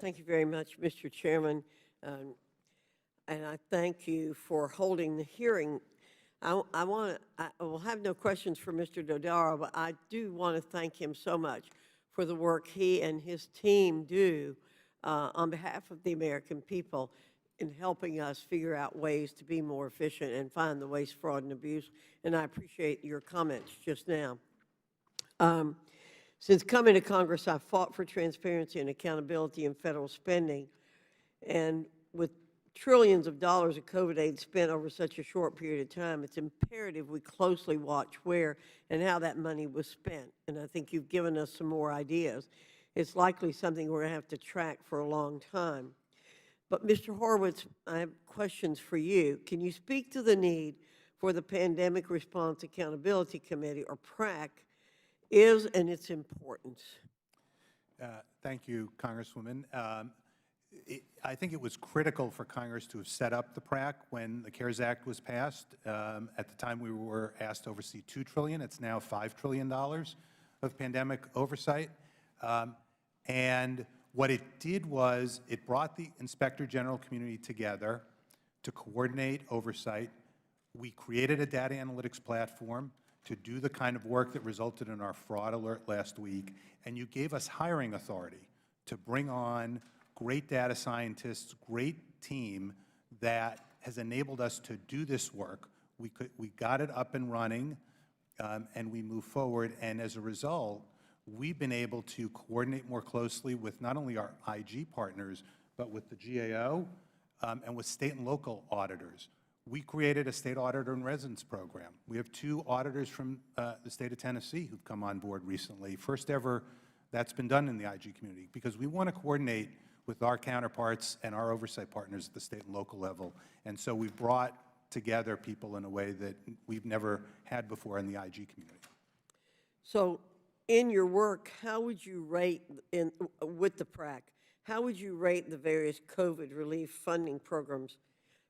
Thank you very much, Mr. Chairman, and I thank you for holding the hearing. I will have no questions for Mr. Dodaro, but I do want to thank him so much for the work he and his team do on behalf of the American people in helping us figure out ways to be more efficient and find the waste, fraud, and abuse. And I appreciate your comments just now. Since coming to Congress, I've fought for transparency and accountability in federal spending. And with trillions of dollars of COVID aid spent over such a short period of time, it's imperative we closely watch where and how that money was spent. And I think you've given us some more ideas. It's likely something we're going to have to track for a long time. But Mr. Horowitz, I have questions for you. Can you speak to the need for the Pandemic Response Accountability Committee, or PRAC, is and its importance? Thank you, Congresswoman. I think it was critical for Congress to have set up the PRAC when the CARES Act was passed. At the time, we were asked to oversee $2 trillion. It's now $5 trillion of pandemic oversight. And what it did was it brought the Inspector General community together to coordinate oversight. We created a data analytics platform to do the kind of work that resulted in our fraud alert last week, and you gave us hiring authority to bring on great data scientists, great team that has enabled us to do this work. We got it up and running, and we moved forward, and as a result, we've been able to coordinate more closely with not only our IG partners, but with the GAO and with state and local auditors. We created a state auditor in residence program. We have 2 auditors from the state of Tennessee who've come on board recently. First ever that's been done in the IG community, because we want to coordinate with our counterparts and our oversight partners at the state and local level. And so we've brought together people in a way that we've never had before in the IG community. So in your work, how would you rate, with the PRAC, how would you rate the various COVID relief funding programs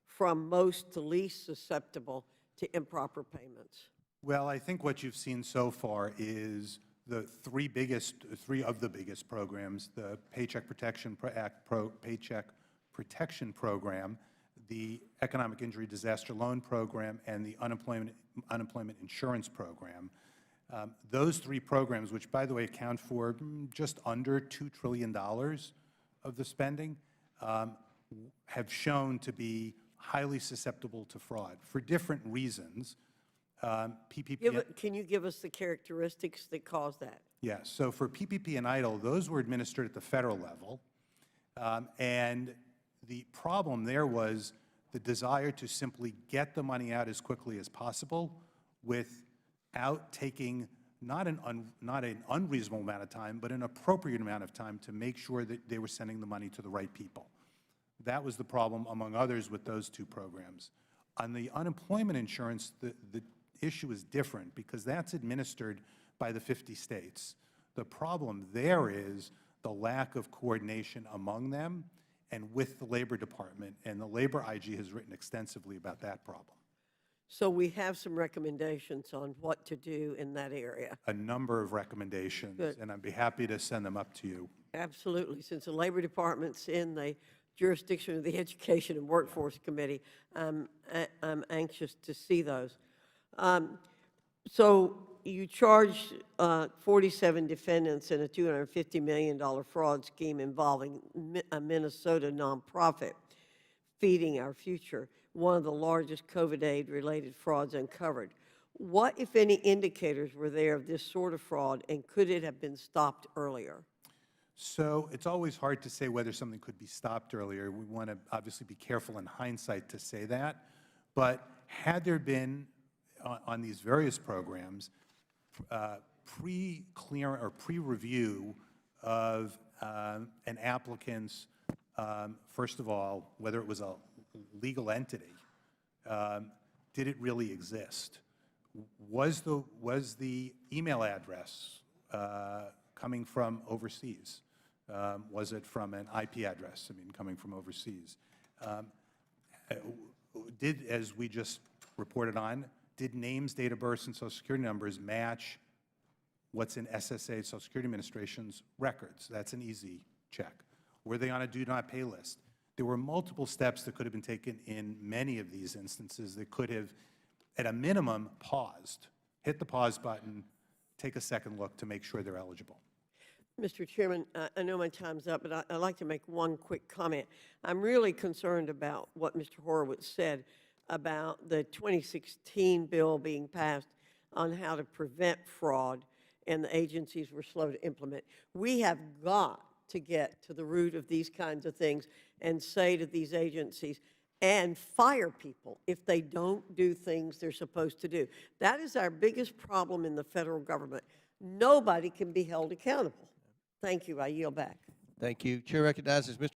from most to least susceptible to improper payments? Well, I think what you've seen so far is the three of the biggest programs: the Paycheck Protection Program, the Economic Injury Disaster Loan Program, and the Unemployment Insurance Program. Those 3 programs, which by the way account for just under $2 trillion of the spending, have shown to be highly susceptible to fraud for different reasons. PPP. Can you give us the characteristics that cause that? Yes. So for PPP and EIDL, those were administered at the federal level. And the problem there was the desire to simply get the money out as quickly as possible without taking not an unreasonable amount of time, but an appropriate amount of time to make sure that they were sending the money to the right people. That was the problem, among others, with those 2 programs. On the unemployment insurance, the issue is different because that's administered by the 50 states. The problem there is the lack of coordination among them and with the Labor Department, and the Labor IG has written extensively about that problem. So we have some recommendations on what to do in that area. A number of recommendations. Good. And I'd be happy to send them up to you. Absolutely. Since the Labor Department's in the jurisdiction of the Education and Workforce Committee, I'm anxious to see those. So you charged 47 defendants in a $250 million fraud scheme involving a Minnesota nonprofit, Feeding Our Future, one of the largest COVID aid-related frauds uncovered. What, if any, indicators were there of this sort of fraud, and could it have been stopped earlier? So it's always hard to say whether something could be stopped earlier. We want to obviously be careful in hindsight to say that. But had there been, on these various programs, pre-clear or pre-review of an applicant's, first of all, whether it was a legal entity, did it really exist? Was the email address coming from overseas? Was it from an IP address, coming from overseas? As we just reported on, did names, date of births, and Social Security numbers match what's in SSA, Social Security Administration's records? That's an easy check. Were they on a do-not-pay list? There were multiple steps that could have been taken in many of these instances that could have, at a minimum, paused, hit the pause button, take a second look to make sure they're eligible. Mr. Chairman, I know my time's up, but I'd like to make one quick comment. I'm really concerned about what Mr. Horowitz said about the 2016 bill being passed on how to prevent fraud, and the agencies were slow to implement. We have got to get to the root of these kinds of things and say to these agencies, and fire people if they don't do things they're supposed to do. That is our biggest problem in the federal government. Nobody can be held accountable. Thank you. I yield back. Thank you. Chair recognizes Mr.